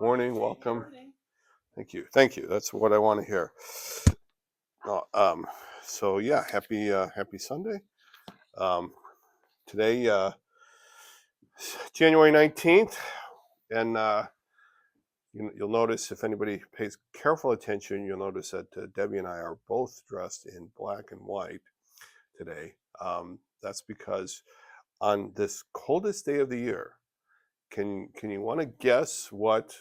Morning, welcome. Thank you. That's what I want to hear. So yeah, happy Sunday. Today, January 19th, and you'll notice, if anybody pays careful attention, you'll notice that Debbie and I are both dressed in black and white today. That's because on this coldest day of the year, can you want to guess what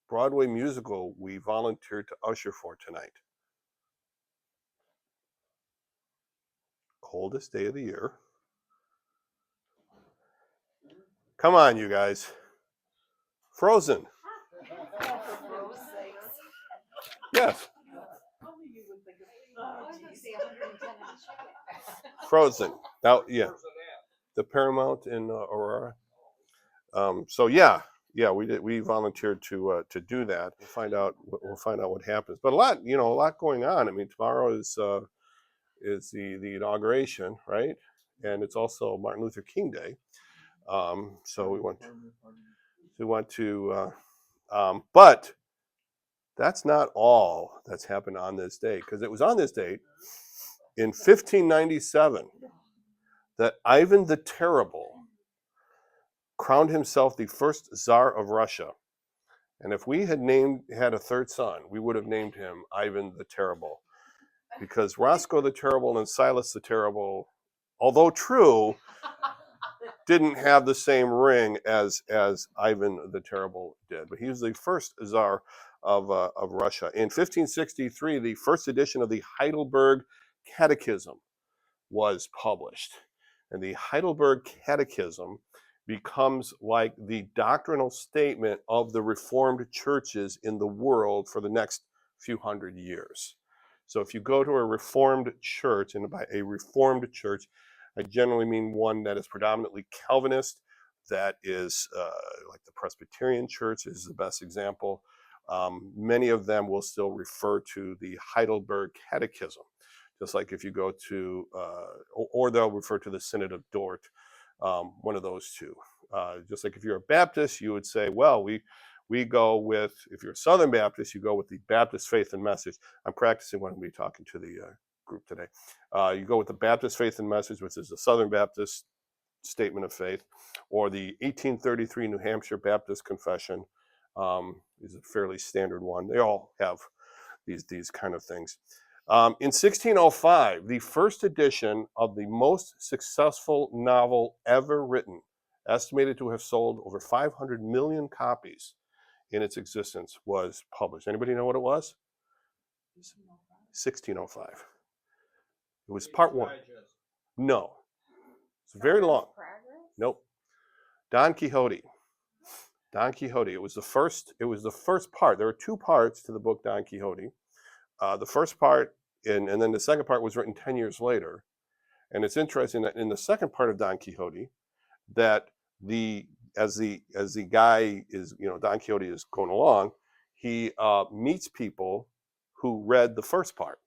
Broadway musical we volunteered to usher for tonight? Coldest day of the year. Come on, you guys. Frozen. Yes. Frozen. Now, yeah. The Paramount in Aurora. So yeah, we volunteered to do that. We'll find out what happens. But a lot going on. I mean, tomorrow is the inauguration, right? And it's also Martin Luther King Day. So we want to but that's not all that's happened on this day, because it was on this date in 1597 that Ivan the Terrible crowned himself the first Tsar of Russia. And if we had had a third son, we would have named him Ivan the Terrible, because Roscoe the Terrible and Silas the Terrible, although true, didn't have the same ring as Ivan the Terrible did. But he was the first Tsar of Russia. In 1563, the first edition of the Heidelberg Catechism was published. And the Heidelberg Catechism becomes like the doctrinal statement of the Reformed churches in the world for the next few hundred years. So if you go to a Reformed church, and by a Reformed church, I generally mean one that is predominantly Calvinist, that is like the Presbyterian Church is the best example. Many of them will still refer to the Heidelberg Catechism, just like if you go to, or they'll refer to the Synod of Dort, one of those two. Just like if you're a Baptist, you would say, well, we go with, if you're a Southern Baptist, you go with the Baptist Faith and Message. I'm practicing what I'm going to be talking to the group today. You go with the Baptist Faith and Message, which is the Southern Baptist Statement of Faith, or the 1833 New Hampshire Baptist Confession is a fairly standard one. They all have these kind of things. In 1605, the first edition of the most successful novel ever written, estimated to have sold over 500 million copies in its existence, was published. Anybody know what it was? 1605. It was part one. No. It's very long. Nope. Don Quixote. It was the first part. There are two parts to the book Don Quixote. The first part, and then the second part, was written 10 years later. And it's interesting that in the second part of Don Quixote, that as the guy is, Don Quixote is going along, he meets people who read the first part,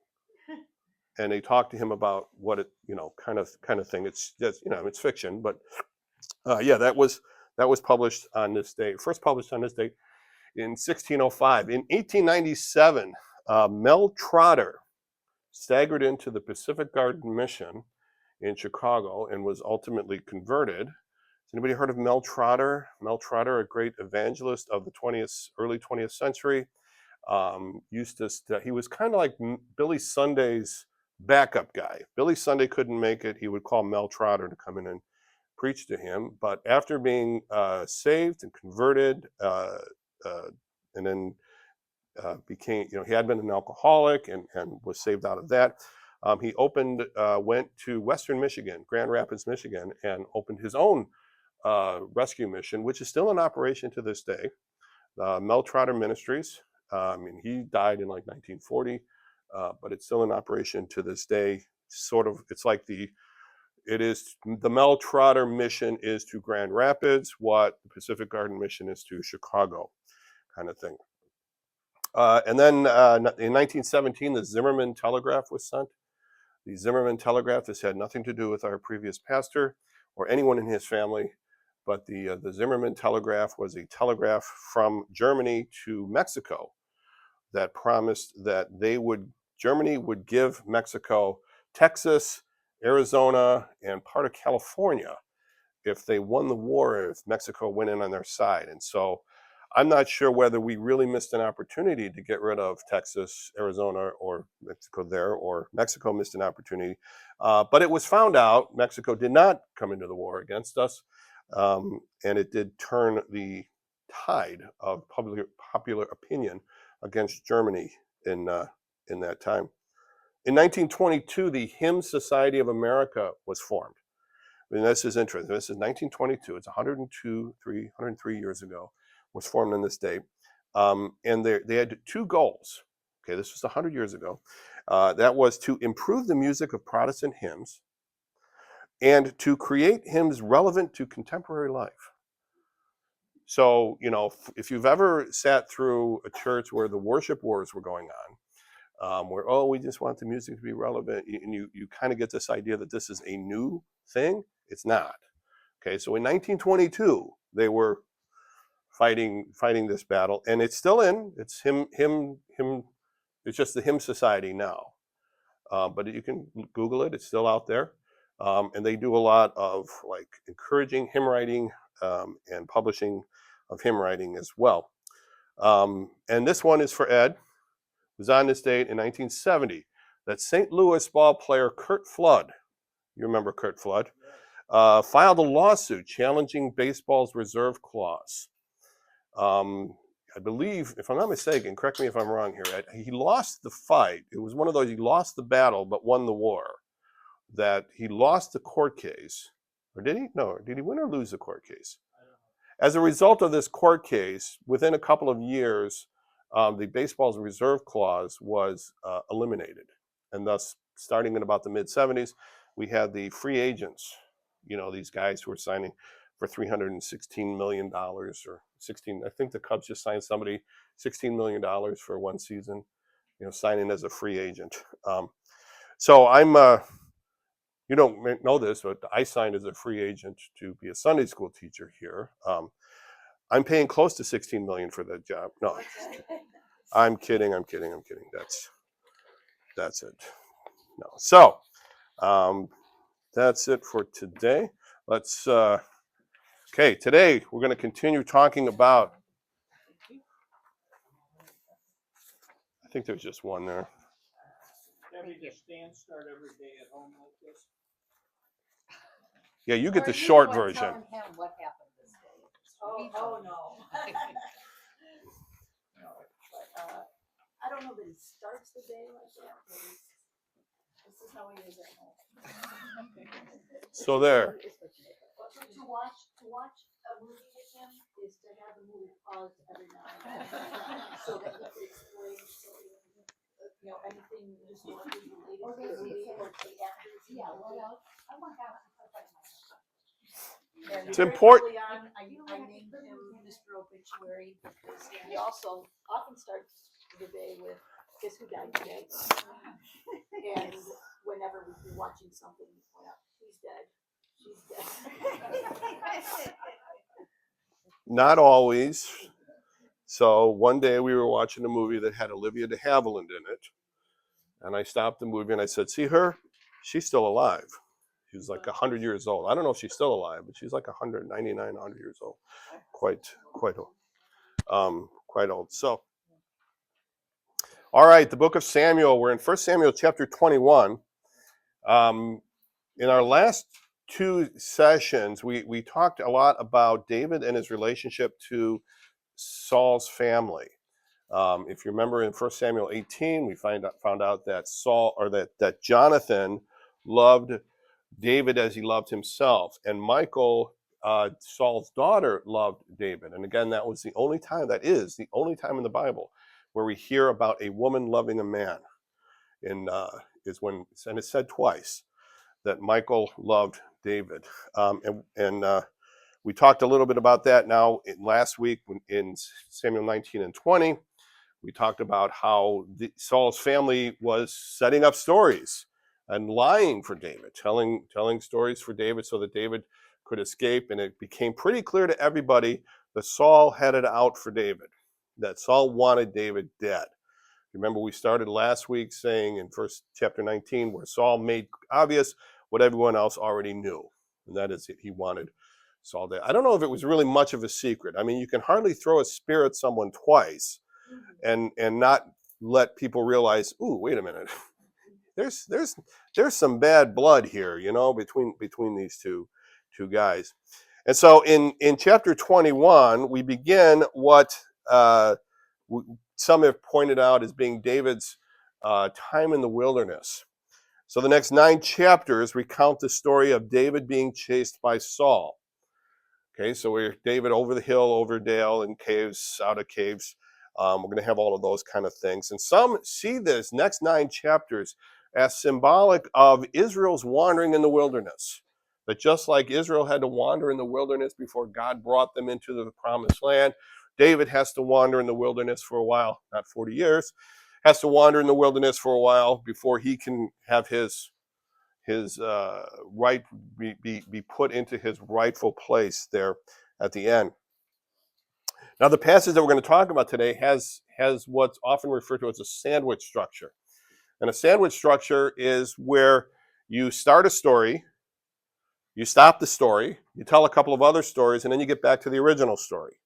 and they talk to him about what it, kind of thing. It's just, it's fiction, but that was published on this date. First published on this date in 1605. In 1897, Mel Trotter staggered into the Pacific Garden Mission in Chicago and was ultimately converted. Has anybody heard of Mel Trotter? Mel Trotter, a great evangelist of the early 20th century. He was kind of like Billy Sunday's backup guy. Billy Sunday couldn't make it. He would call Mel Trotter to come in and preach to him. But after being saved and converted, and then became, he had been an alcoholic and was saved out of that. He went to Western Michigan, Grand Rapids, Michigan, and opened his own rescue mission, which is still in operation to this day. Mel Trotter Ministries. He died in like 1940, but it's still in operation to this day. It's like the Mel Trotter mission is to Grand Rapids what the Pacific Garden mission is to Chicago, kind of thing. And then in 1917, the Zimmerman telegraph was sent. The Zimmerman telegraph, this had nothing to do with our previous pastor or anyone in his family, but the Zimmerman telegraph was a telegraph from Germany to Mexico that promised that Germany would give Mexico Texas, Arizona, and part of California if they won the war, if Mexico went in on their side. And so I'm not sure whether we really missed an opportunity to get rid of Texas, Arizona, or Mexico there, or Mexico missed an opportunity. But it was found out Mexico did not come into the war against us, and it did turn the tide of popular opinion against Germany in that time. In 1922, the Hymn Society of America was formed. And this is interesting. This is 1922. It's 103 years ago. Was formed on this day, and they had two goals. Okay, this was 100 years ago. That was to improve the music of Protestant hymns and to create hymns relevant to contemporary life. So, if you've ever sat through a church where the worship wars were going on, where we just want the music to be relevant, and you kind of get this idea that this is a new thing. It's not. Okay, so in 1922 they were fighting this battle, and it's still in. It's him. It's just the Hymn Society now, but you can Google it. It's still out there, and they do a lot of like encouraging hymn writing and publishing of hymn writing as well. And this one is for Ed. It was on this date in 1970 that St. Louis ball player Curt Flood, you remember Curt Flood, filed a lawsuit challenging baseball's reserve clause. I believe, if I'm not mistaken, correct me if I'm wrong here, Ed, he lost the fight. It was one of those, he lost the battle but won the war. That he lost the court case. Or did he? No, did he win or lose the court case? As a result of this court case, within a couple of years, the baseball's reserve clause was eliminated. And thus, starting in about the mid-70s, we had the free agents, these guys who were signing for $316 million or 16. I think the Cubs just signed somebody $16 million for one season, signing as a free agent. So I'm, you don't know this, but I signed as a free agent to be a Sunday school teacher here. I'm paying close to $16 million for that job. No, I'm kidding. That's it. No. So that's it for today. Let's. Okay, today we're going to continue talking about. I think there's just one there. Yeah, you get the short version. What happened this day? Oh no. I don't know that he starts the day like that, but this is how he is at home. So there. To watch a movie with him is to have the movie paused every now and then, so that he can explain anything historically related to the movie or the actors. Yeah, well, I want that. And it's important. early on, I named him Mr. Obituary because he also often starts the day with "Guess who died today?" And whenever we'd be watching something, we point out, "He's dead. She's dead." Not always. So one day we were watching a movie that had Olivia de Havilland in it, and I stopped the movie and I said, "See her? She's still alive." She was like 100 years old. I don't know if she's still alive, but she's like 199, 100 years old. Quite old. Quite old. So, all right, the book of Samuel. We're in 1 Samuel chapter 21. In our last two sessions, we talked a lot about David and his relationship to Saul's family. If you remember in 1 Samuel 18, we found out that that Jonathan loved David as he loved himself, and Michal, Saul's daughter, loved David. And again, that is the only time in the Bible where we hear about a woman loving a man. And it's said twice that Michal loved David. We talked a little bit about that now last week in Samuel 19 and 20. We talked about how Saul's family was setting up stories and lying for David, telling stories for David so that David could escape. And it became pretty clear to everybody that Saul had it out for David, that Saul wanted David dead. Remember, we started last week saying in chapter 19 where Saul made obvious what everyone else already knew, and that is that he wanted Saul dead. I don't know if it was really much of a secret. I mean, you can hardly throw a spear at someone twice and not let people realize, ooh, wait a minute, there's some bad blood here, between these two guys. And so in chapter 21, we begin what some have pointed out as being David's time in the wilderness. So the next 9 chapters recount the story of David being chased by Saul. Okay, so we're David over the hill, over dale, in caves, out of caves. We're going to have all of those kind of things. And some see this next 9 chapters as symbolic of Israel's wandering in the wilderness. That just like Israel had to wander in the wilderness before God brought them into the promised land, David has to wander in the wilderness for a while, not 40 years, has to wander in the wilderness for a while before he can have his right be put into his rightful place there at the end. Now, the passage that we're going to talk about today has what's often referred to as a sandwich structure. And a sandwich structure is where you start a story, you stop the story, you tell a couple of other stories, and then you get back to the original story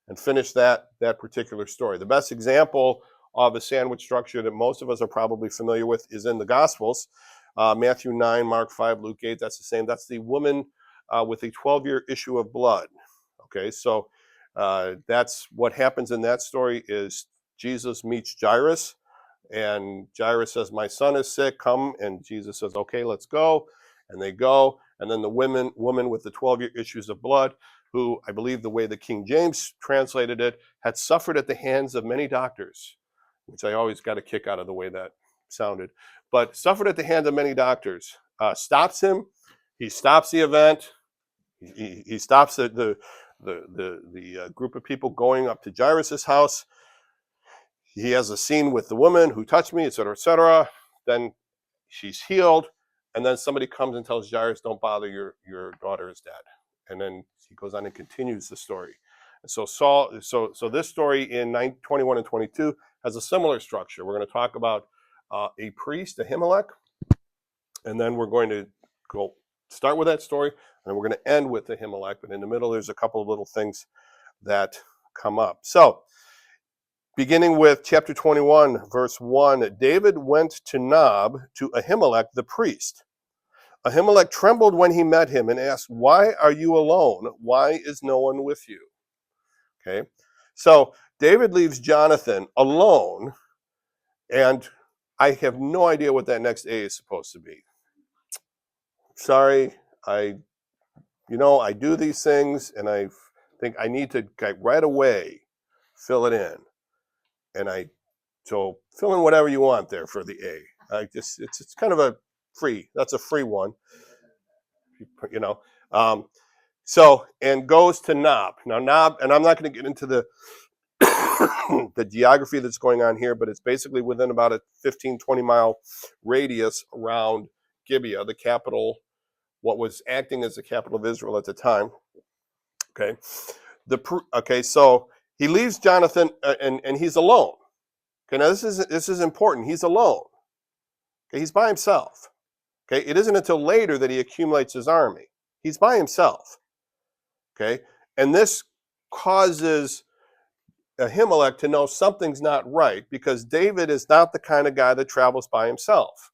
and finish that particular story. The best example of a sandwich structure that most of us are probably familiar with is in the Gospels. Matthew 9, Mark 5, Luke 8, that's the same. That's the woman with a 12-year issue of blood. Okay, so that's what happens in that story is Jesus meets Jairus, and Jairus says, my son is sick, come. And Jesus says, okay, let's go. And they go. And then the woman with the 12-year issues of blood, who I believe the way the King James translated it, had suffered at the hands of many doctors, which I always got a kick out of the way that sounded, but suffered at the hands of many doctors, stops him. He stops the event. He stops the group of people going up to Jairus' house. He has a scene with the woman who touched me, et cetera, et cetera. Then she's healed. And then somebody comes and tells Jairus, don't bother, your daughter is dead. And then he goes on and continues the story. And so this story in 21 and 22 has a similar structure. We're going to talk about a priest, Ahimelech, and then we're going to go start with that story, and we're going to end with Ahimelech. But in the middle, there's a couple of little things that come up. So, beginning with chapter 21, verse 1, David went to Nob to Ahimelech the priest. Ahimelech trembled when he met him and asked, why are you alone? Why is no one with you? Okay, so David leaves Jonathan alone, and I have no idea what that next A is supposed to be. Sorry, I do these things, and I think I need to right away fill it in. So fill in whatever you want there for the A. It's kind of that's a free one, So, and goes to Nob. Now Nob, and I'm not going to get into the the geography that's going on here, but it's basically within about a 15, 20 mile radius around Gibeah, the capital, what was acting as the capital of Israel at the time. Okay, so he leaves Jonathan, and he's alone. Okay, now this is important. He's alone. Okay, he's by himself. Okay, it isn't until later that he accumulates his army. He's by himself. Okay, and this causes Ahimelech to know something's not right, because David is not the kind of guy that travels by himself.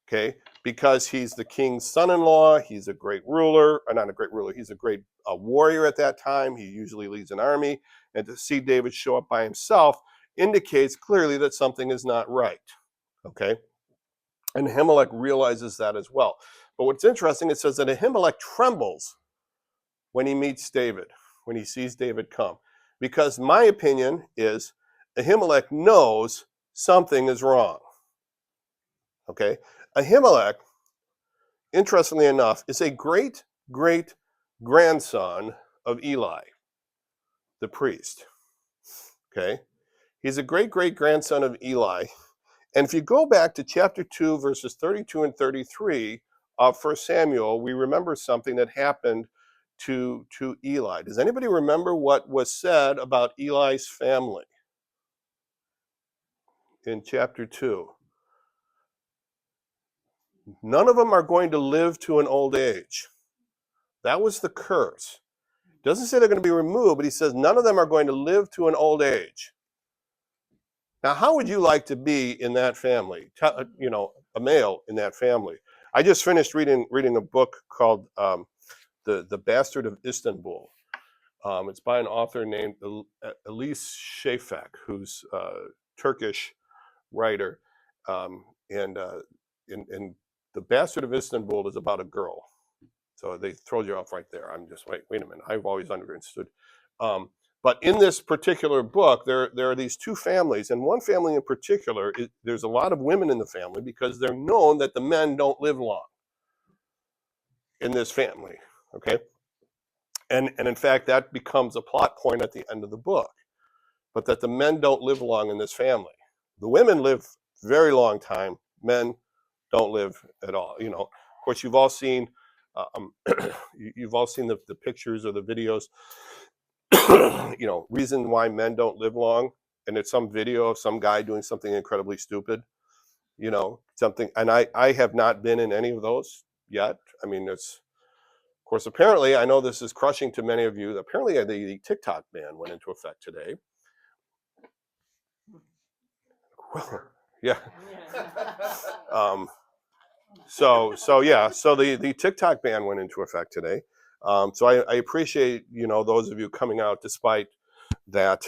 Okay, because he's the king's son-in-law, he's a great ruler, or not a great ruler, he's a great warrior at that time. He usually leads an army, and to see David show up by himself indicates clearly that something is not right. Okay, and Ahimelech realizes that as well. But what's interesting, it says that Ahimelech trembles when he meets David, when he sees David come. Because my opinion is Ahimelech knows something is wrong. Okay? Ahimelech, interestingly enough, is a great grandson of Eli, the priest. Okay? He's a great-great-grandson of Eli. And if you go back to chapter 2, verses 32 and 33 of 1 Samuel, we remember something that happened to Eli. Does anybody remember what was said about Eli's family in chapter 2? None of them are going to live to an old age. That was the curse. Doesn't say they're going to be removed, but he says none of them are going to live to an old age. Now, how would you like to be in that family? You know, a male in that family. I just finished reading a book called the Bastard of Istanbul. It's by an author named Elise Shafak, who's a Turkish writer, and the Bastard of Istanbul is about a girl. So they throw you off right there. I'm just wait a minute. I've always understood. But in this particular book, there are these two families, and one family in particular, there's a lot of women in the family because they're known that the men don't live long in this family. Okay, and in fact, that becomes a plot point at the end of the book. But that the men don't live long in this family. The women live very long time. Men don't live at all. You know, of course, you've all seen you've all seen the pictures or the videos. You know, reason why men don't live long, and it's some video of some guy doing something incredibly stupid. You know, something, and I have not been in any of those yet. I mean, it's of course apparently I know this is crushing to many of you. Apparently, the TikTok ban went into effect today. Yeah. So yeah. So the TikTok ban went into effect today. So I appreciate, you know, those of you coming out despite that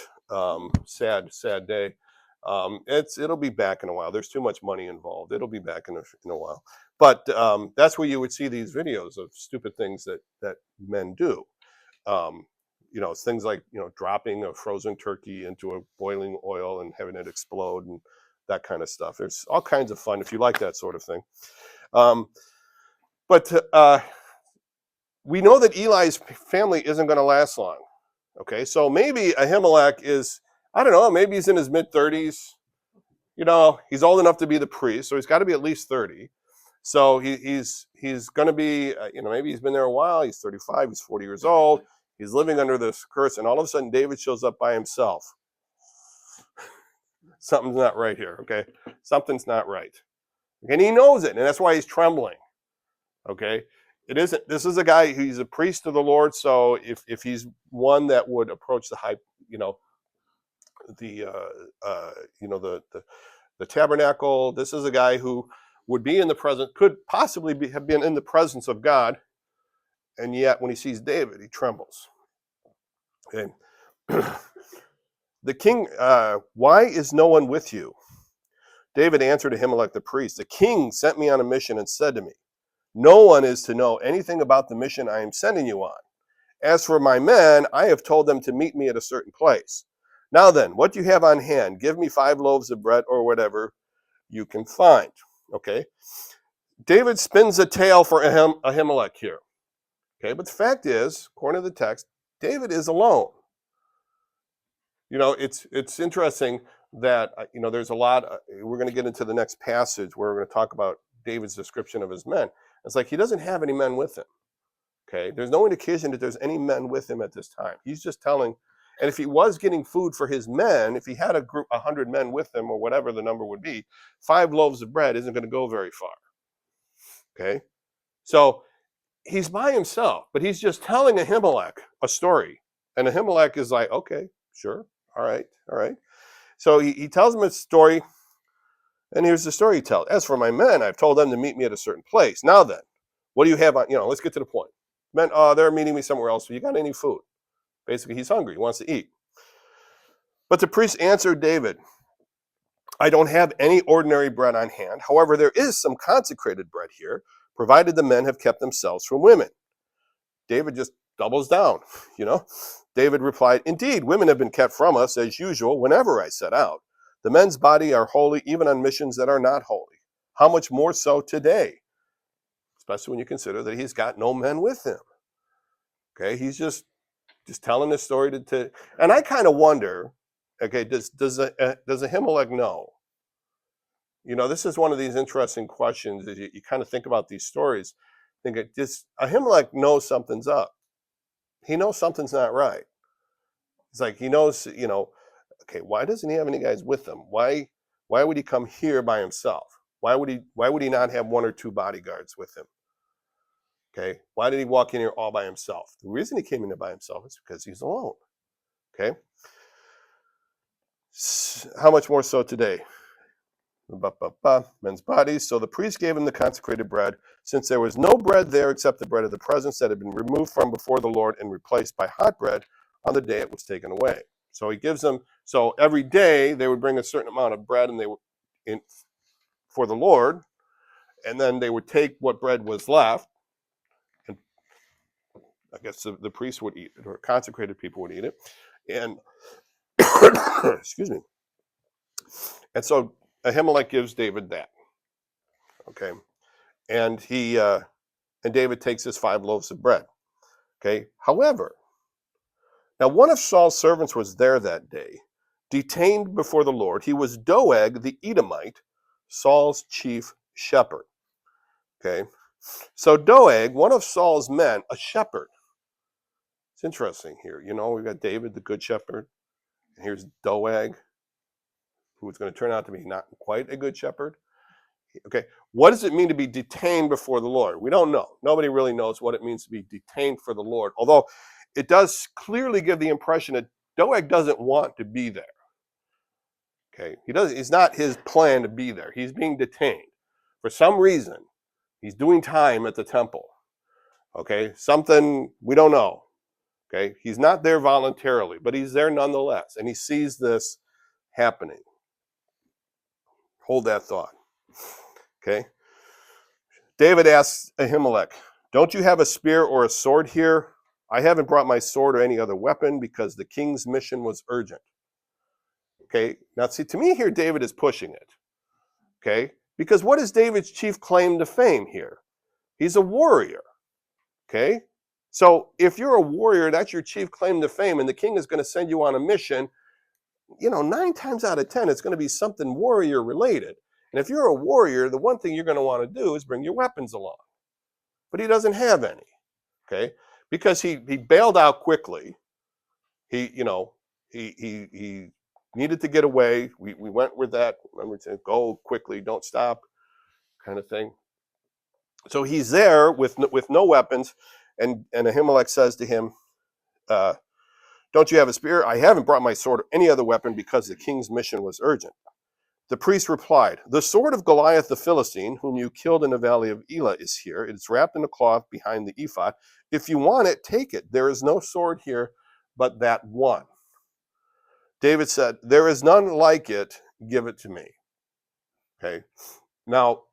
sad day. It'll be back in a while. There's too much money involved. It'll be back in a while. But that's where you would see these videos of stupid things that men do. You know, it's things like, you know, dropping a frozen turkey into a boiling oil and having it explode and that kind of stuff. There's all kinds of fun if you like that sort of thing. But we know that Eli's family isn't going to last long. Okay, so maybe Ahimelech is, I don't know, maybe he's in his mid-30s. You know, he's old enough to be the priest, so he's got to be at least 30. So he's going to be, you know, maybe he's been there a while. He's 35, he's 40 years old. He's living under this curse, and all of a sudden David shows up by himself. Something's not right here, okay? Something's not right. And he knows it, and that's why he's trembling, okay? It isn't, this is a guy who's a priest of the Lord, so if he's one that would approach the high, you know, the tabernacle, this is a guy who would be in the presence, could possibly have been in the presence of God, and yet when he sees David, he trembles. Okay. The king, why is no one with you? David answered Ahimelech the priest, the king sent me on a mission and said to me, no one is to know anything about the mission I am sending you on. As for my men, I have told them to meet me at a certain place. Now then, what do you have on hand? Give me 5 loaves of bread or whatever you can find. Okay. David spins a tale for Ahimelech here. Okay, but the fact is, according to the text, David is alone. You know, it's interesting that, you know, there's a lot, we're going to get into the next passage where we're going to talk about David's description of his men. It's like he doesn't have any men with him. Okay, there's no indication that there's any men with him at this time. He's just telling, and if he was getting food for his men, if he had a group, 100 men with him or whatever the number would be, 5 loaves of bread isn't going to go very far. Okay, so he's by himself, but he's just telling Ahimelech a story. And Ahimelech is like, okay, sure, all right. So he tells him a story, and here's the story he tells. As for my men, I've told them to meet me at a certain place. Now then, what do you have on, you know, let's get to the point. Men, they're meeting me somewhere else. You got any food? Basically, he's hungry. He wants to eat. But the priest answered David, I don't have any ordinary bread on hand. However, there is some consecrated bread here, provided the men have kept themselves from women. David just doubles down, you know. David replied, indeed, women have been kept from us as usual whenever I set out. The men's body are holy even on missions that are not holy. How much more so today? Especially when you consider that he's got no men with him. Okay, he's just telling this story to and I kind of wonder, Okay, does Ahimelech know? You know, this is one of these interesting questions. As you kind of think about these stories, think it just Ahimelech knows something's up. He knows something's not right. It's like he knows, okay, why doesn't he have any guys with him? Why would he come here by himself? Why would he not have one or two bodyguards with him? Okay. Why did he walk in here all by himself? The reason he came in here by himself is because he's alone. Okay. How much more so today? Men's bodies. So the priest gave him the consecrated bread, since there was no bread there except the bread of the presence that had been removed from before the Lord and replaced by hot bread on the day it was taken away. So he gives them, so every day they would bring a certain amount of bread and they were in for the Lord, and then they would take what bread was left, and I guess the priest would eat it, or consecrated people would eat it. And excuse me. And so Ahimelech gives David that. Okay. And and David takes his 5 loaves of bread. Okay. However, now one of Saul's servants was there that day, detained before the Lord. He was Doeg the Edomite, Saul's chief shepherd. Okay. So Doeg, one of Saul's men, a shepherd. It's interesting here. We've got David, the good shepherd, and here's Doeg, who's going to turn out to be not quite a good shepherd. Okay, what does it mean to be detained before the Lord? We don't know. Nobody really knows what it means to be detained for the Lord, although it does clearly give the impression that Doeg doesn't want to be there. Okay, it's not his plan to be there. He's being detained. For some reason, he's doing time at the temple. Okay, something we don't know. Okay, he's not there voluntarily, but he's there nonetheless, and he sees this happening. Hold that thought. Okay. David asks Ahimelech, "Don't you have a spear or a sword here? I haven't brought my sword or any other weapon because the king's mission was urgent." Okay. Now, see, to me here, David is pushing it. Okay. Because what is David's chief claim to fame here? He's a warrior. Okay. So if you're a warrior, that's your chief claim to fame, and the king is going to send you on a mission. 9 times out of 10, it's going to be something warrior related. And if you're a warrior, the one thing you're going to want to do is bring your weapons along. But he doesn't have any, okay? Because he bailed out quickly. He needed to get away. We went with that. Remember, to go quickly, don't stop, kind of thing. So he's there with no weapons, and Ahimelech says to him, "Don't you have a spear? I haven't brought my sword or any other weapon because the king's mission was urgent." The priest replied, "The sword of Goliath the Philistine, whom you killed in the valley of Elah, is here. It is wrapped in a cloth behind the ephod. If you want it, take it. There is no sword here but that one." David said, "There is none like it. Give it to me." Okay. Now,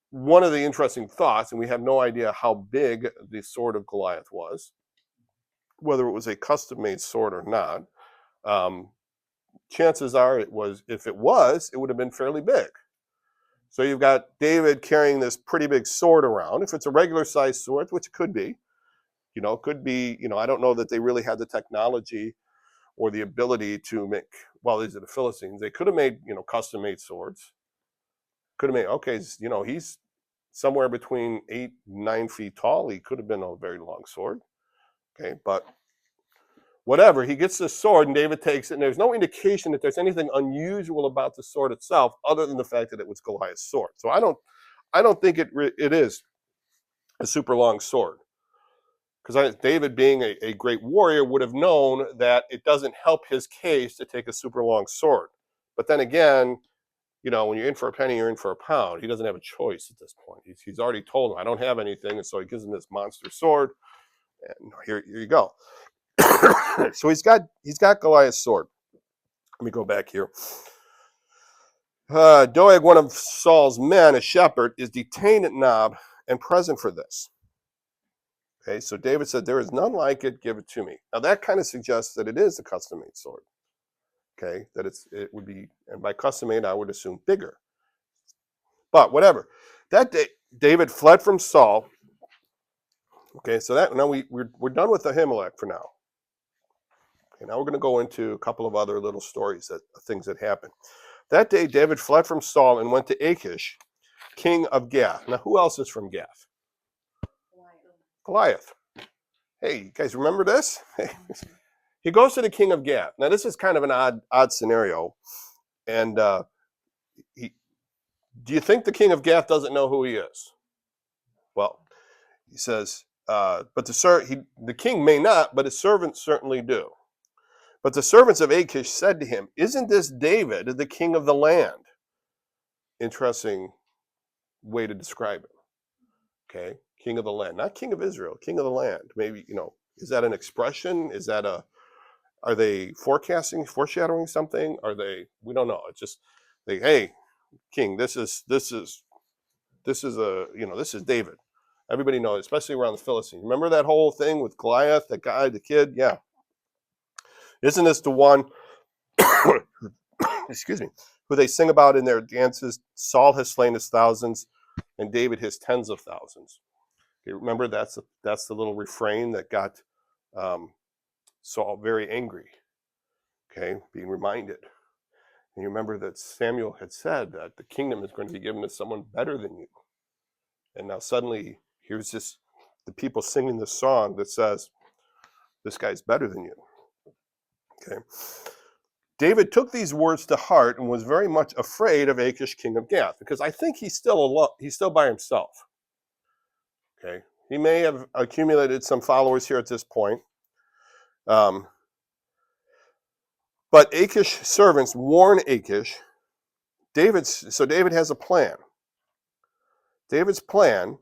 one of the interesting thoughts, and we have no idea how big the sword of Goliath was, whether it was a custom-made sword or not. Chances are it was. If it was, it would have been fairly big. So you've got David carrying this pretty big sword around. If it's a regular sized sword, which it could be, I don't know that they really had the technology or the ability to make, well, these are the Philistines. They could have made, custom made swords. Could have made, okay, he's somewhere between 8 and 9 feet tall. He could have been a very long sword. Okay, but whatever, he gets this sword and David takes it, and there's no indication that there's anything unusual about the sword itself other than the fact that it was Goliath's sword. So I don't think it is a super long sword, because David, being a great warrior, would have known that it doesn't help his case to take a super long sword. But then again, when you're in for a penny, you're in for a pound. He doesn't have a choice at this point. He's already told him, "I don't have anything," and so he gives him this monster sword, and here you go. So he's got Goliath's sword. Let me go back here. Doeg, one of Saul's men, a shepherd, is detained at Nob and present for this. Okay, so David said, "There is none like it. Give it to me." Now that kind of suggests that it is a custom-made sword. Okay, that it would be, and by custom-made, I would assume bigger. But whatever. That day, David fled from Saul. Okay, so that now we're done with Ahimelech for now. Okay, now we're going to go into a couple of other little stories things that happened. That day, David fled from Saul and went to Achish, king of Gath. Now, who else is from Gath? Goliath. Hey, you guys remember this? He goes to the king of Gath. Now, this is kind of an odd scenario. And do you think the king of Gath doesn't know who he is? Well, he says, but the king may not, but his servants certainly do. But the servants of Achish said to him, "Isn't this David, the king of the land?" Interesting way to describe it. Okay, king of the land, not king of Israel, king of the land. Maybe, is that an expression? Are they foreshadowing something? We don't know. It's just, hey, king, this is David. Everybody knows, especially around the Philistines. Remember that whole thing with Goliath, that guy, the kid? Yeah. Isn't this the one, excuse me, who they sing about in their dances? Saul has slain his thousands and David his tens of thousands. Okay, remember, that's the little refrain that got Saul very angry. Okay, being reminded. And you remember that Samuel had said that the kingdom is going to be given to someone better than you. And now suddenly, here's the people singing this song that says, this guy's better than you. Okay. David took these words to heart and was very much afraid of Achish, king of Gath, because I think he's still by himself. Okay. He may have accumulated some followers here at this point. But Achish's servants warn Achish. So David has a plan. David's plan,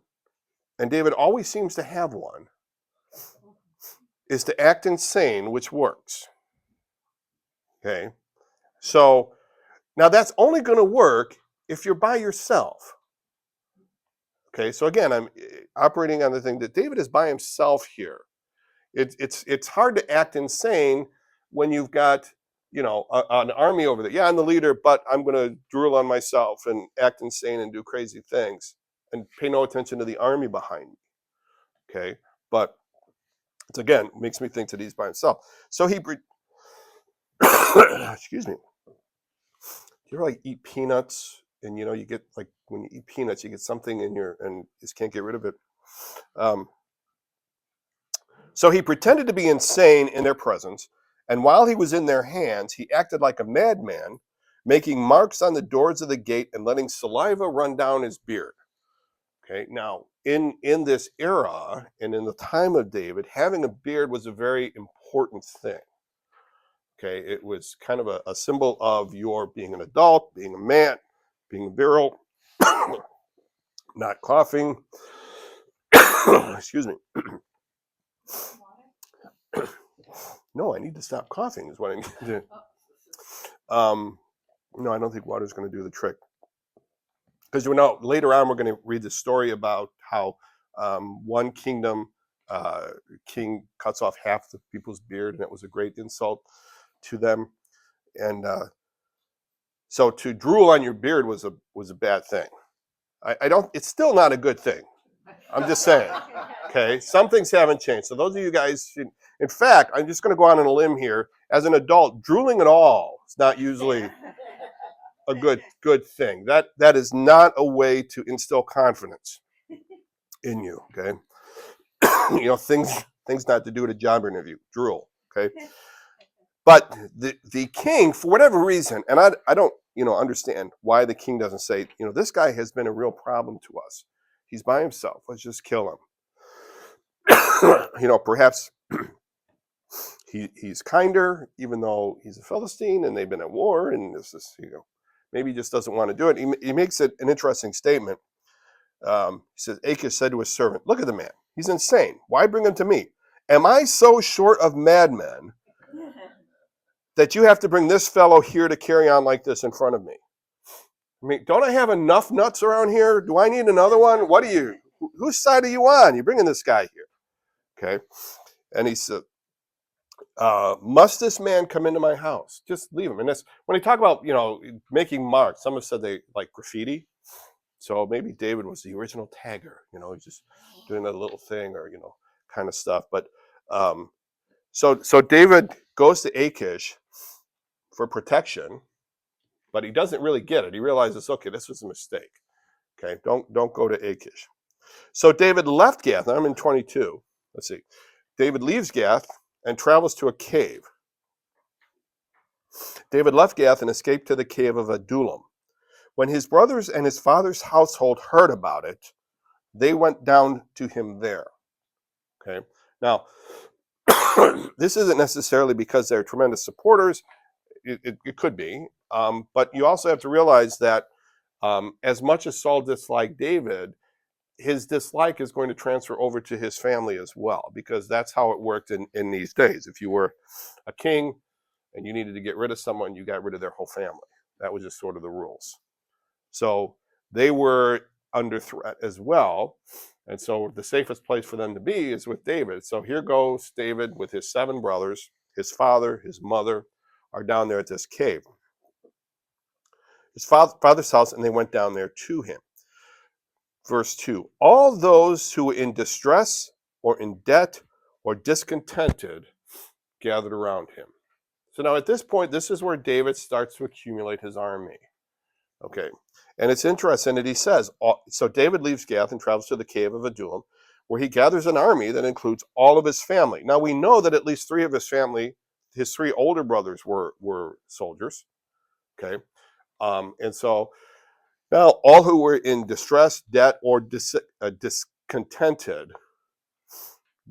and David always seems to have one, is to act insane, which works. Okay. So now that's only going to work if you're by yourself. Okay. So again, I'm operating on the thing that David is by himself here. It's hard to act insane when you've got, an army over there. Yeah, I'm the leader, but I'm going to drool on myself and act insane and do crazy things and pay no attention to the army behind me. Okay. But it's, again, makes me think that he's by himself. So excuse me. Do you ever eat peanuts and you get, when you eat peanuts, you get something in and just can't get rid of it. So he pretended to be insane in their presence, and while he was in their hands, he acted like a madman, making marks on the doors of the gate and letting saliva run down his beard. Okay, now in this era and in the time of David, having a beard was a very important thing. Okay, it was kind of a symbol of your being an adult, being a man, being virile, not coughing. Excuse me. No, I need to stop coughing is what I need to do. No, I don't think water's going to do the trick. Because later on we're going to read the story about how one kingdom king cuts off half the people's beard, and it was a great insult to them. And so to drool on your beard was a bad thing. It's still not a good thing. I'm just saying. Okay, some things haven't changed. So those of you guys, in fact, I'm just going to go on a limb here. As an adult, drooling at all is not usually a good thing. That is not a way to instill confidence in you. Okay, things not to do at a job interview. Drool. Okay, but the king, for whatever reason, and I don't understand why the king doesn't say, this guy has been a real problem to us. He's by himself. Let's just kill him. Perhaps he's kinder, even though he's a Philistine and they've been at war, and this is, maybe he just doesn't want to do it. He makes it an interesting statement. He says, Achish said to his servant, "Look at the man. He's insane. Why bring him to me? Am I so short of madmen that you have to bring this fellow here to carry on like this in front of me? I mean, don't I have enough nuts around here? Do I need another one? Whose side are you on? You're bringing this guy here." Okay. And he said, must this man come into my house? Just leave him. And that's when they talk about, making marks. Some have said they like graffiti. So maybe David was the original tagger, he's just doing that little thing or, kind of stuff. But So David goes to Achish for protection, but he doesn't really get it. He realizes, okay, this was a mistake. Okay, don't go to Achish. So David left Gath. I'm in 22. Let's see. David leaves Gath and travels to a cave. David left Gath and escaped to the cave of Adullam. When his brothers and his father's household heard about it, they went down to him there. Okay. Now, this isn't necessarily because they're tremendous supporters. It could be. But you also have to realize that as much as Saul disliked David, his dislike is going to transfer over to his family as well, because that's how it worked in these days. If you were a king and you needed to get rid of someone, you got rid of their whole family. That was just sort of the rules. So they were under threat as well. And so the safest place for them to be is with David. So here goes David with his 7 brothers. His father, his mother are down there at this cave. His father's house, and they went down there to him. Verse 2, all those who were in distress or in debt or discontented gathered around him. So now at this point, this is where David starts to accumulate his army. Okay, and it's interesting that he says, so David leaves Gath and travels to the cave of Adullam, where he gathers an army that includes all of his family. Now we know that at least 3 of his family, his 3 older brothers were soldiers. Okay, and so now all who were in distress, debt, or discontented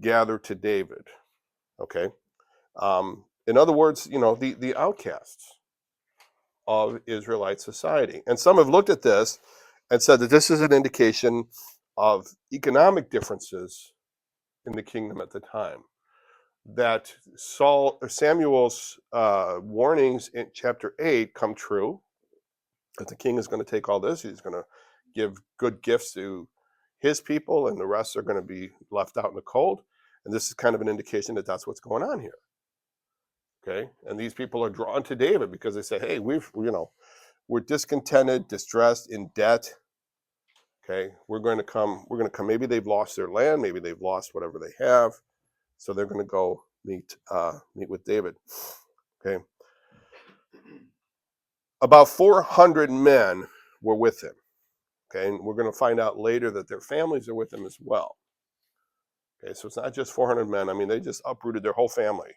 gathered to David. Okay, in other words, the outcasts of Israelite society. And some have looked at this and said that this is an indication of economic differences in the kingdom at the time. That Samuel's warnings in chapter 8 come true, that the king is going to take all this, he's going to give good gifts to his people, and the rest are going to be left out in the cold. And this is kind of an indication that that's what's going on here. Okay, and these people are drawn to David because they say, hey, we're discontented, distressed, in debt. Okay, we're going to come. Maybe they've lost their land. Maybe they've lost whatever they have. So they're going to go meet with David. Okay, about 400 men were with him. Okay, and we're going to find out later that their families are with him as well. Okay, so it's not just 400 men. I mean, they just uprooted their whole family.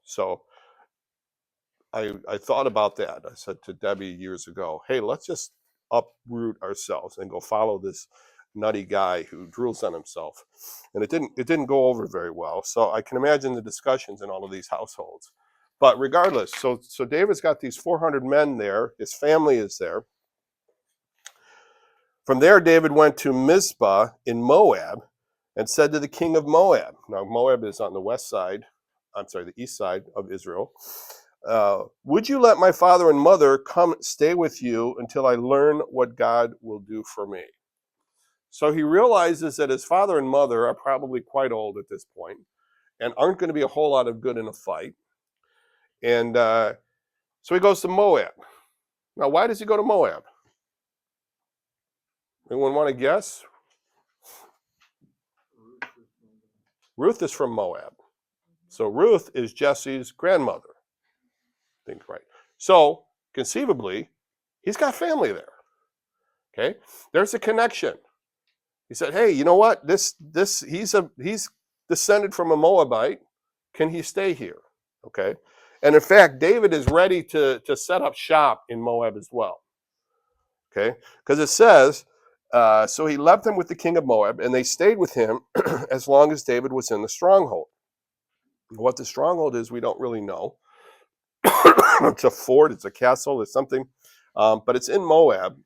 So I thought about that. I said to Debbie years ago, hey, let's just uproot ourselves and go follow this nutty guy who drools on himself. And it didn't go over very well. So I can imagine the discussions in all of these households. But regardless, so David's got these 400 men there. His family is there. From there, David went to Mizpah in Moab and said to the king of Moab. Now, Moab is on the the east side of Israel. Would you let my father and mother come stay with you until I learn what God will do for me? So he realizes that his father and mother are probably quite old at this point and aren't going to be a whole lot of good in a fight. And so he goes to Moab. Now, why does he go to Moab? Anyone want to guess? Ruth is from Moab. So Ruth is Jesse's grandmother. I think right. So conceivably, he's got family there. Okay, there's a connection. He said, "Hey, you know what? He's descended from a Moabite. Can he stay here?" Okay, and in fact, David is ready to set up shop in Moab as well. Okay, because it says, so he left them with the king of Moab, and they stayed with him as long as David was in the stronghold. What the stronghold is, we don't really know. It's a fort, it's a castle, it's something, but it's in Moab.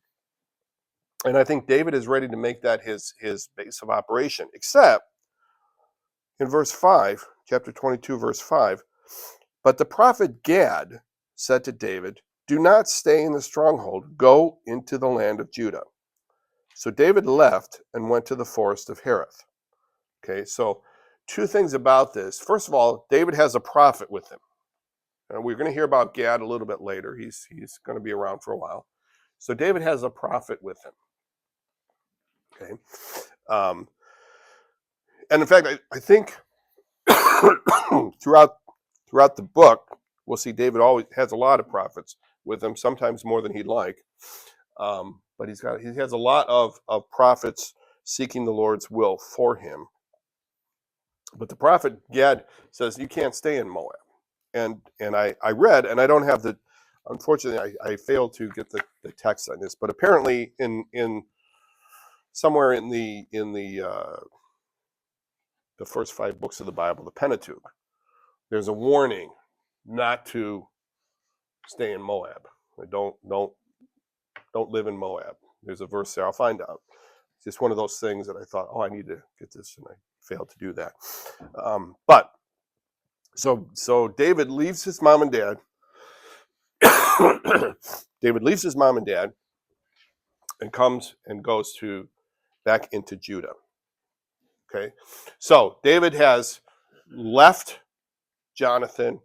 And I think David is ready to make that his base of operation, except in verse 5, chapter 22, verse 5, but the prophet Gad said to David, do not stay in the stronghold, go into the land of Judah. So David left and went to the forest of Hereth. Okay, so 2 things about this. First of all, David has a prophet with him. And we're going to hear about Gad a little bit later. He's going to be around for a while. So David has a prophet with him. Okay. And in fact, I think throughout throughout the book, we'll see David always has a lot of prophets with him, sometimes more than he'd like. But he has a lot of prophets seeking the Lord's will for him. But the prophet Gad says you can't stay in Moab. And I read, and I don't have the, unfortunately I failed to get the text on this, but apparently in somewhere in the first 5 books of the Bible, the Pentateuch, there's a warning not to stay in Moab. Don't live in Moab. There's a verse there. I'll find out. It's just one of those things that I thought, oh, I need to get this, and I failed to do that. But so David leaves his mom and dad. David leaves his mom and dad and comes and goes back into Judah. Okay, so David has left Jonathan.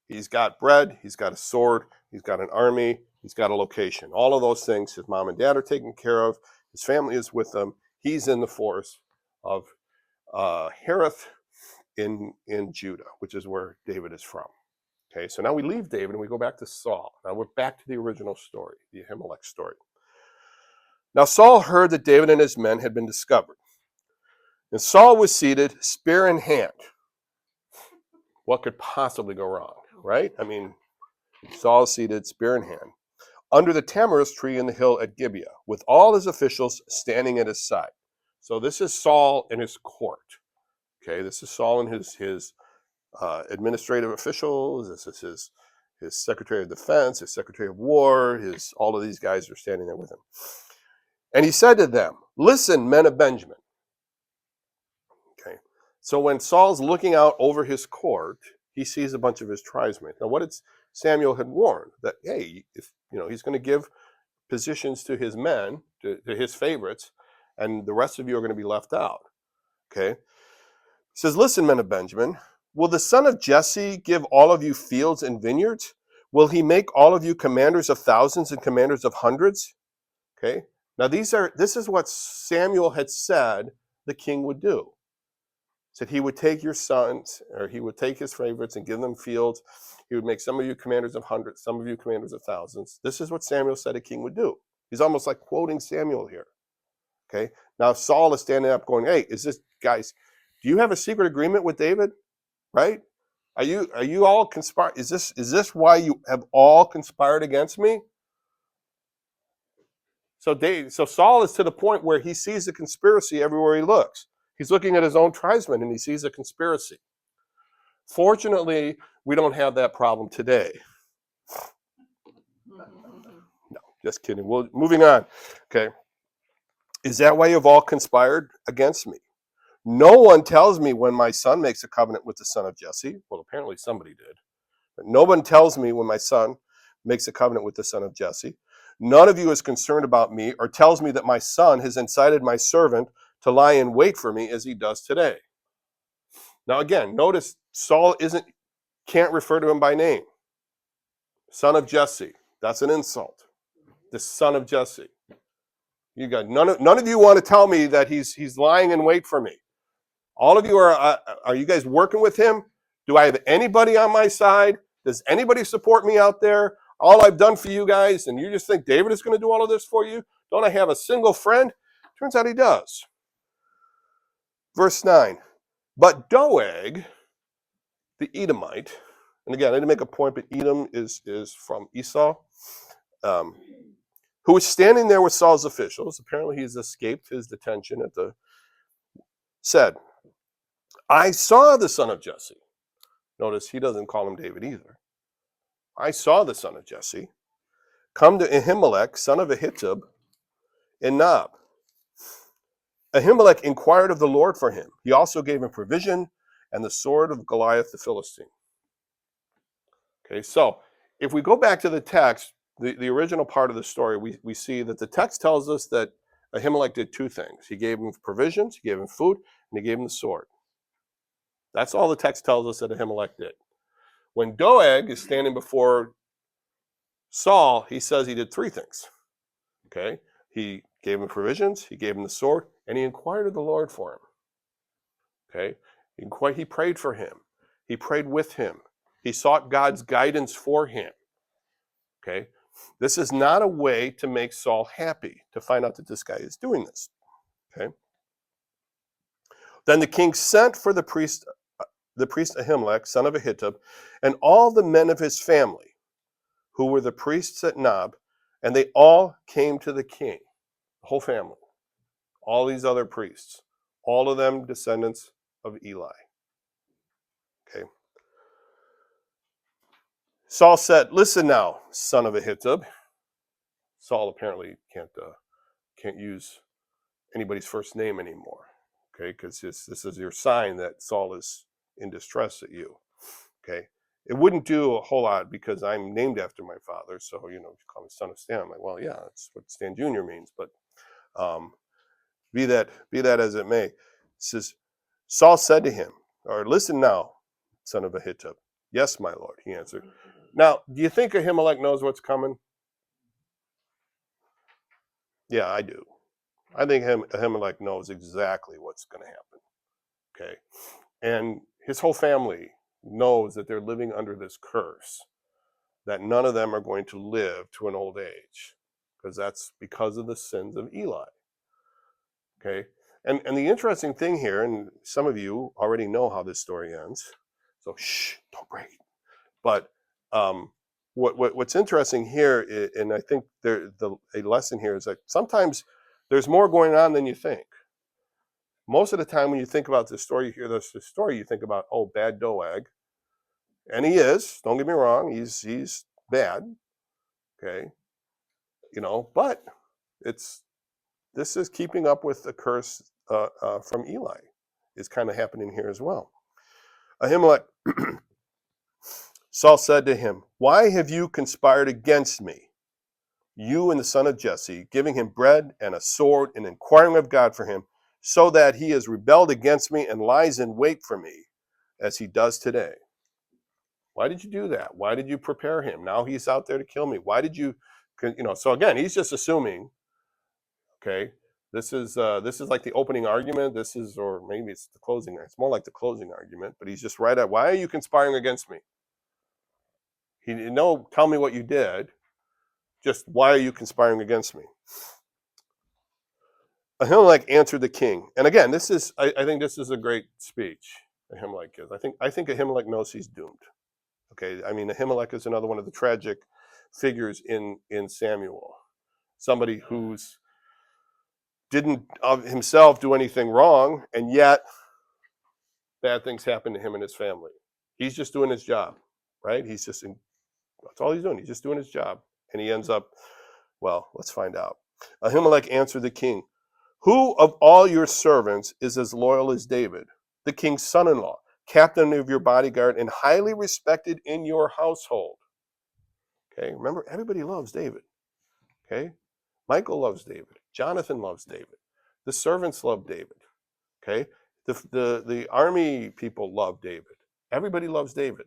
He's got bread, he's got a sword, he's got an army, he's got a location. All of those things his mom and dad are taken care of. His family is with him. He's in the forest of Hereth in Judah, which is where David is from. Okay, so now we leave David and we go back to Saul. Now we're back to the original story, the Ahimelech story. Now Saul heard that David and his men had been discovered. And Saul was seated, spear in hand. What could possibly go wrong, right? I mean, Saul is seated, spear in hand, under the tamarisk tree in the hill at Gibeah, with all his officials standing at his side. So this is Saul in his court. Okay, this is Saul and his administrative officials. This is his secretary of defense, his secretary of war. All of these guys are standing there with him. And he said to them, "Listen, men of Benjamin." Okay, so when Saul's looking out over his court, he sees a bunch of his tribesmen. Now, what did Samuel had warned that, hey, if he's going to give positions to his men, to his favorites, and the rest of you are going to be left out. Okay, he says, "Listen, men of Benjamin, will the son of Jesse give all of you fields and vineyards? Will he make all of you commanders of thousands and commanders of hundreds?" Okay, now this is what Samuel had said the king would do. Said he would take your sons, or he would take his favorites and give them fields. He would make some of you commanders of hundreds, some of you commanders of thousands. This is what Samuel said a king would do. He's almost like quoting Samuel here. Okay. Now Saul is standing up going, "Hey, guys, do you have a secret agreement with David? Right? Are you all conspired? Is this why you have all conspired against me?" So Saul is to the point where he sees a conspiracy everywhere he looks. He's looking at his own tribesmen and he sees a conspiracy. Fortunately, we don't have that problem today. No, just kidding. Well, moving on. Okay. Is that why you've all conspired against me? No one tells me when my son makes a covenant with the son of Jesse. Well, apparently somebody did. But no one tells me when my son makes a covenant with the son of Jesse. None of you is concerned about me or tells me that my son has incited my servant to lie in wait for me as he does today. Now again, notice Saul can't refer to him by name. Son of Jesse. That's an insult. The son of Jesse. You got none of you want to tell me that he's lying in wait for me. All of you are you guys working with him? Do I have anybody on my side? Does anybody support me out there? All I've done for you guys, and you just think David is going to do all of this for you? Don't I have a single friend? Turns out he does. Verse 9. But Doeg, the Edomite, and again, I didn't make a point, but Edom is from Esau, who was standing there with Saul's officials. Apparently he's escaped his detention said, "I saw the son of Jesse." Notice he doesn't call him David either. "I saw the son of Jesse come to Ahimelech, son of Ahitub, in Nob. Ahimelech inquired of the Lord for him. He also gave him provision and the sword of Goliath the Philistine." Okay, so if we go back to the text, the original part of the story, we see that the text tells us that Ahimelech did two things. He gave him provisions, he gave him food, and he gave him the sword. That's all the text tells us that Ahimelech did. When Doeg is standing before Saul, he says he did three things. Okay, he gave him provisions, he gave him the sword, and he inquired of the Lord for him. Okay, He prayed for him. He prayed with him. He sought God's guidance for him. Okay? This is not a way to make Saul happy, to find out that this guy is doing this. Okay? Then the king sent for the priest Ahimelech, son of Ahitub, and all the men of his family, who were the priests at Nob, and they all came to the king, the whole family, all these other priests, all of them descendants of Eli. Okay. Saul said, "Listen now, son of Ahitub." Saul apparently can't use anybody's first name anymore, okay? Because this is your sign that Saul is in distress at you, okay? It wouldn't do a whole lot because I'm named after my father, so if you call me son of Stan, I'm like, well, yeah, that's what Stan Jr. means, but be that as it may. It says, Saul said to him, or listen now, son of Ahitub. Yes, my lord, he answered. Now, do you think Ahimelech knows what's coming? Yeah, I do. I think Ahimelech knows exactly what's going to happen. Okay, and his whole family knows that they're living under this curse, that none of them are going to live to an old age, because that's because of the sins of Eli. Okay, and the interesting thing here, and some of you already know how this story ends, so shh, don't break. But what's interesting here, and I think a lesson here is that sometimes there's more going on than you think. Most of the time when you think about this story, you hear this story, you think about, oh, bad Doeg. And he is, don't get me wrong, he's bad. Okay. But this is keeping up with the curse from Eli. Is kind of happening here as well. Ahimelech, Saul said to him, "Why have you conspired against me, you and the son of Jesse, giving him bread and a sword and inquiring of God for him, so that he has rebelled against me and lies in wait for me, as he does today?" Why did you do that? Why did you prepare him? Now he's out there to kill me. Why did you, so again, he's just assuming, okay, this is like the opening argument. Or maybe it's the closing. It's more like the closing argument, but he's just right at, why are you conspiring against me? He didn't know, tell me what you did. Just, why are you conspiring against me? Ahimelech answered the king. And again, I think this is a great speech Ahimelech gives. I think Ahimelech knows he's doomed. Okay, I mean, Ahimelech is another one of the tragic figures in Samuel. Somebody who's didn't of himself do anything wrong, and yet bad things happen to him and his family. He's just doing his job, right? That's all he's doing. He's just doing his job. And he ends up, well, let's find out. Ahimelech answered the king, "Who of all your servants is as loyal as David, the king's son-in-law, captain of your bodyguard, and highly respected in your household?" Okay, remember, everybody loves David. Okay, Michael loves David. Jonathan loves David. The servants love David. Okay, the army people love David. Everybody loves David.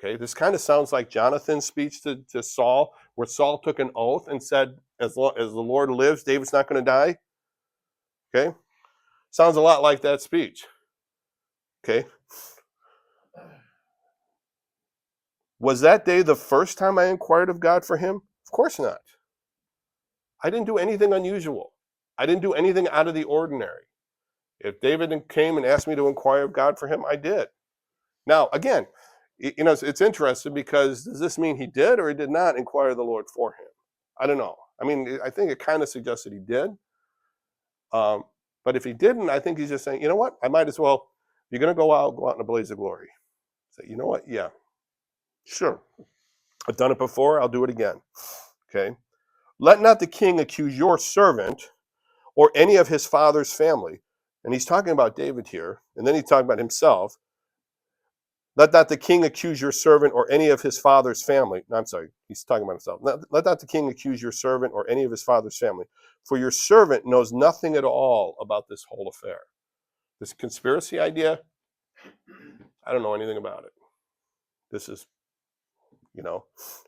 Okay, this kind of sounds like Jonathan's speech to Saul, where Saul took an oath and said, as the Lord lives, David's not going to die. Okay, sounds a lot like that speech. Okay, was that day the first time I inquired of God for him? Of course not. I didn't do anything unusual. I didn't do anything out of the ordinary. If David came and asked me to inquire of God for him, I did. Now, again, it's interesting, because does this mean he did or he did not inquire the Lord for him? I don't know. I mean, I think it kind of suggests that he did. But if he didn't, I think he's just saying, you know what? I might as well, if you're going to go out in a blaze of glory. Say, you know what? Yeah, sure. I've done it before. I'll do it again. Okay. Let not the king accuse your servant or any of his father's family. And he's talking about David here. And then he's talking about himself. Let not the king accuse your servant or any of his father's family. No, I'm sorry, he's talking about himself. Let not the king accuse your servant or any of his father's family, for your servant knows nothing at all about this whole affair. This conspiracy idea, I don't know anything about it. This is, it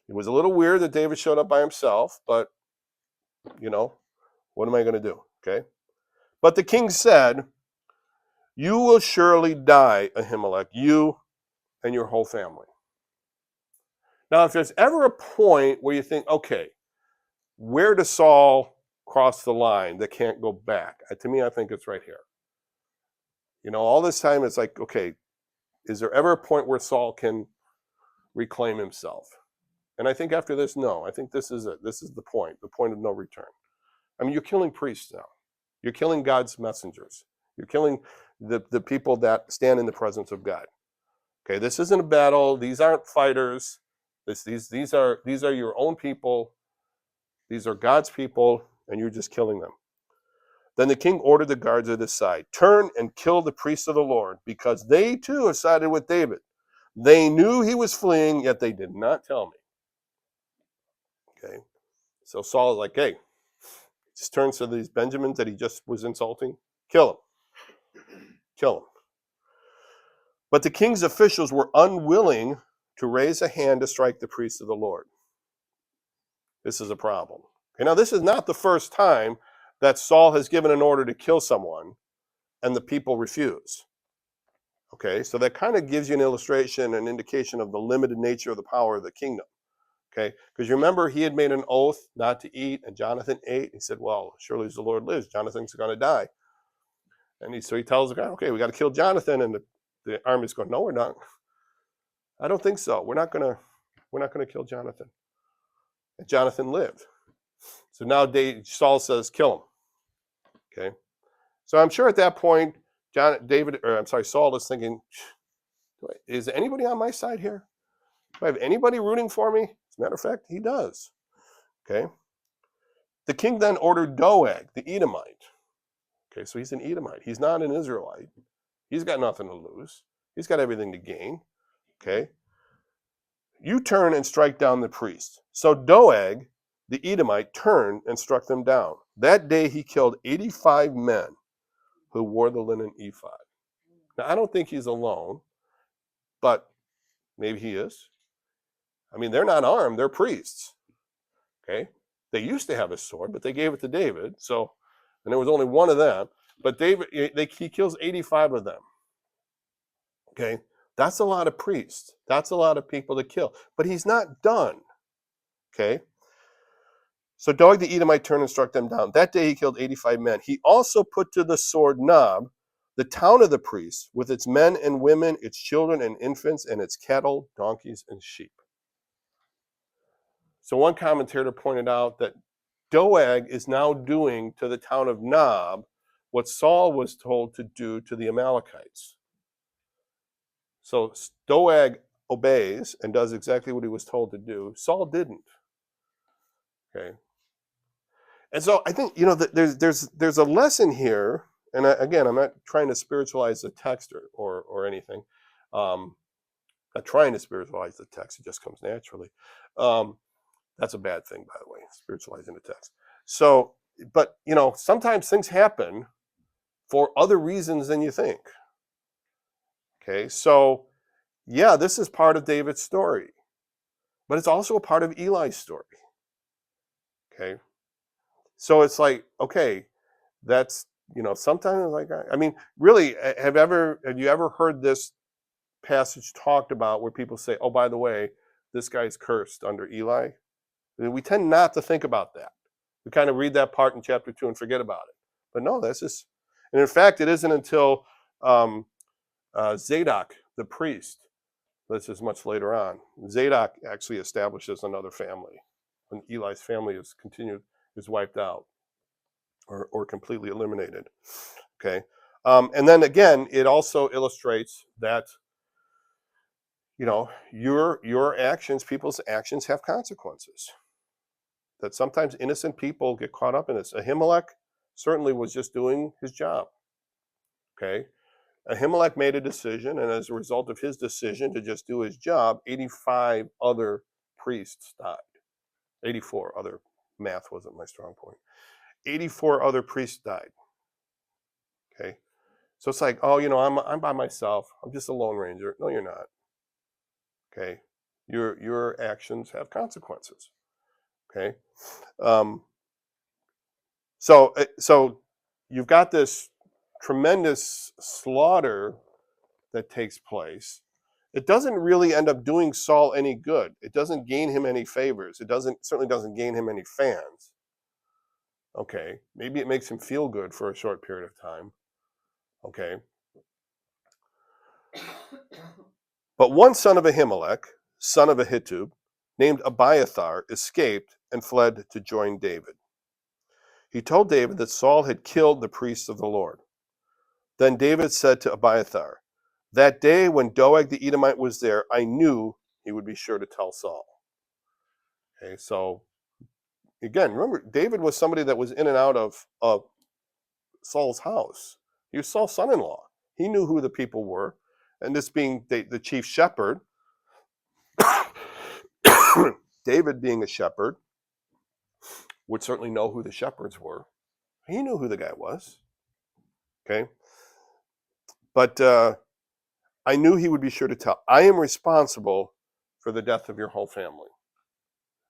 was a little weird that David showed up by himself, but, what am I going to do? Okay. But the king said, You will surely die, Ahimelech, you and your whole family. Now, if there's ever a point where you think, okay, where does Saul cross the line that can't go back? To me, I think it's right here. All this time it's like, okay, is there ever a point where Saul can reclaim himself? And I think after this, no. I think this is it. This is the point of no return. I mean, you're killing priests now. You're killing God's messengers. You're killing the people that stand in the presence of God. Okay, this isn't a battle. These aren't fighters. These are your own people. These are God's people, and you're just killing them. Then the king ordered the guards at his side, turn and kill the priests of the Lord, because they too have sided with David. They knew he was fleeing, yet they did not tell me. Okay, so Saul is like, hey, just turns to these Benjamins that he just was insulting, kill them. But the king's officials were unwilling to raise a hand to strike the priests of the Lord. This is a problem. Okay, now this is not the first time that Saul has given an order to kill someone and the people refuse. Okay, so that kind of gives you an illustration, an indication of the limited nature of the power of the kingdom. Okay, because you remember he had made an oath not to eat, and Jonathan ate. He said, well, surely as the Lord lives, Jonathan's going to die. And so he tells the guy, okay, we got to kill Jonathan, and the army's going, no, we're not. I don't think so. We're not going to kill Jonathan. And Jonathan lived. So now Saul says, kill him. Okay, so I'm sure at that point, Saul is thinking, is anybody on my side here? Do I have anybody rooting for me? As a matter of fact, he does. Okay. The king then ordered Doeg, the Edomite. Okay, so he's an Edomite. He's not an Israelite. He's got nothing to lose. He's got everything to gain. Okay. You turn and strike down the priests. So Doeg, the Edomite, turned and struck them down. That day he killed 85 men who wore the linen ephod. Now, I don't think he's alone, but maybe he is. I mean, they're not armed. They're priests. Okay. They used to have a sword, but they gave it to David. So, and there was only one of them. But he kills 85 of them. Okay. That's a lot of priests. That's a lot of people to kill. But he's not done. Okay. So Doeg the Edomite turned and struck them down. That day he killed 85 men. He also put to the sword Nob, the town of the priests, with its men and women, its children and infants, and its cattle, donkeys, and sheep. So one commentator pointed out that Doeg is now doing to the town of Nob what Saul was told to do to the Amalekites. So Doeg obeys and does exactly what he was told to do. Saul didn't. Okay. And so I think, there's a lesson here, and again, I'm not trying to spiritualize the text or anything. Not trying to spiritualize the text, it just comes naturally. That's a bad thing, by the way, spiritualizing the text. So, but, sometimes things happen for other reasons than you think. Okay, so, yeah, this is part of David's story, but it's also a part of Eli's story. Okay, so it's like, okay, that's, sometimes like, I mean, really, have you ever heard this passage talked about where people say, oh, by the way, this guy's cursed under Eli? We tend not to think about that. We kind of read that part in chapter 2 and forget about it. But no, that's just, and in fact, it isn't until Zadok, the priest, this is much later on. Zadok actually establishes another family when Eli's family is wiped out or completely eliminated. Okay, and then again, it also illustrates that your actions, people's actions, have consequences. That sometimes innocent people get caught up in this. Ahimelech certainly was just doing his job. Okay, Ahimelech made a decision, and as a result of his decision to just do his job, 85 other priests died. 84 other, math wasn't my strong point. 84 other priests died. Okay, so it's like, oh, I'm by myself. I'm just a lone ranger. No, you're not. Okay, your actions have consequences. Okay, so you've got this tremendous slaughter that takes place, it doesn't really end up doing Saul any good. It doesn't gain him any favors. It certainly doesn't gain him any fans. Okay, maybe it makes him feel good for a short period of time. Okay. But one son of Ahimelech, son of Ahitub, named Abiathar, escaped and fled to join David. He told David that Saul had killed the priests of the Lord. Then David said to Abiathar, "That day when Doeg the Edomite was there, I knew he would be sure to tell Saul." Okay, so again, remember, David was somebody that was in and out of Saul's house. He was Saul's son-in-law. He knew who the people were. And this being the chief shepherd, David being a shepherd, would certainly know who the shepherds were. He knew who the guy was. Okay. But I knew he would be sure to tell. I am responsible for the death of your whole family.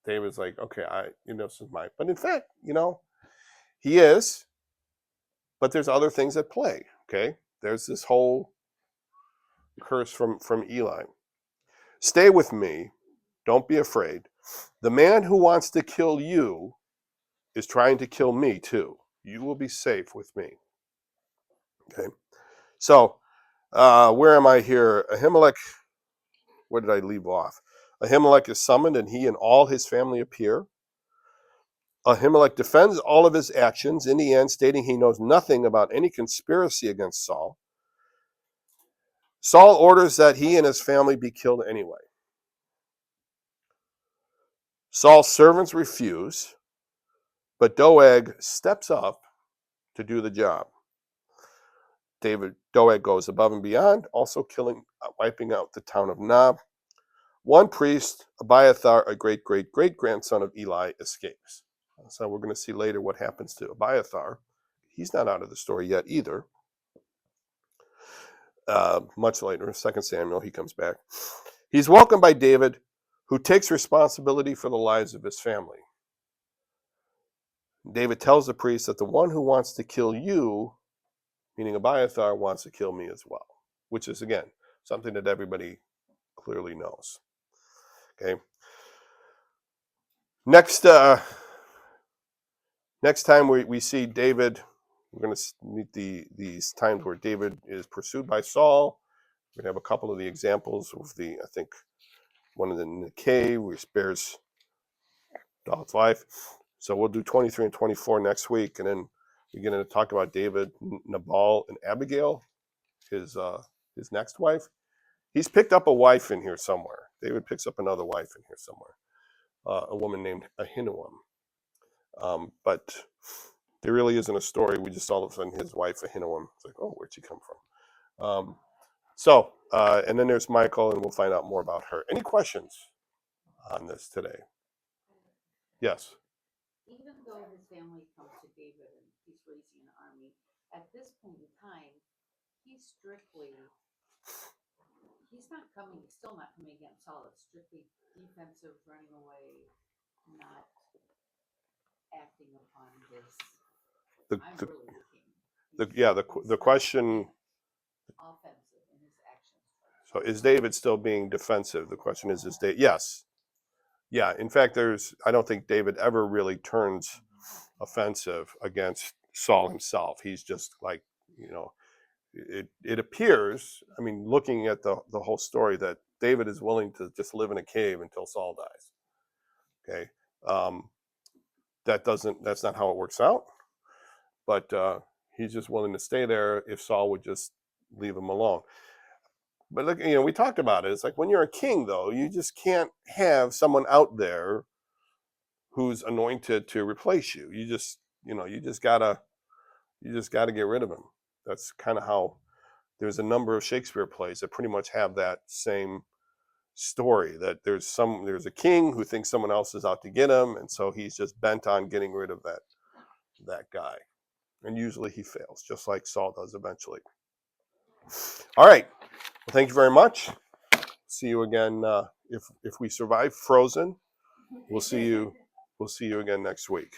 David's like, okay, this is mine. But in fact, he is, but there's other things at play. Okay. There's this whole curse from Eli. Stay with me. Don't be afraid. The man who wants to kill you is trying to kill me too. You will be safe with me. Okay. So, where am I here? Ahimelech, where did I leave off? Ahimelech is summoned and he and all his family appear. Ahimelech defends all of his actions, in the end stating he knows nothing about any conspiracy against Saul. Saul orders that he and his family be killed anyway. Saul's servants refuse, but Doeg steps up to do the job. Doeg goes above and beyond, also wiping out the town of Nob. One priest, Abiathar, a great-great-great-grandson of Eli, escapes. So we're going to see later what happens to Abiathar. He's not out of the story yet either. Much later, 2 Samuel, he comes back. He's welcomed by David, who takes responsibility for the lives of his family. David tells the priest that the one who wants to kill you, meaning Abiathar, wants to kill me as well, which is, again, something that everybody clearly knows. Okay. Next time we see David, we're going to meet these times where David is pursued by Saul. We're going to have a couple of the examples of I think one of them in the cave where he spares David's life. So we'll do 23 and 24 next week, and then we're going to talk about David, Nabal, and Abigail, his next wife. He's picked up a wife in here somewhere. David picks up another wife in here somewhere, a woman named Ahinoam. But there really isn't a story. We just all of a sudden his wife Ahinoam. It's like, oh, where'd she come from? And then there's Michael, and we'll find out more about her. Any questions on this today? Yes. Even though his family comes to David and he's raising an army, at this point in time, he's still not coming against Saul. It's strictly defensive, running away, not acting upon his. The question. Offensive in his actions. So is David still being defensive? The question is David? Yes. Yeah. In fact, I don't think David ever really turns offensive against Saul himself. He's just like, it appears, looking at the whole story, that David is willing to just live in a cave until Saul dies. Okay. That's not how it works out, but he's just willing to stay there if Saul would just leave him alone. But look, we talked about it. It's like when you're a king, though, you just can't have someone out there who's anointed to replace you. You just gotta get rid of him. That's kind of how. There's a number of Shakespeare plays that pretty much have that same story, that there's a king who thinks someone else is out to get him, and so he's just bent on getting rid of that guy. And usually he fails, just like Saul does eventually. All right. Well, thank you very much. See you again. If we survive Frozen, we'll see you again next week.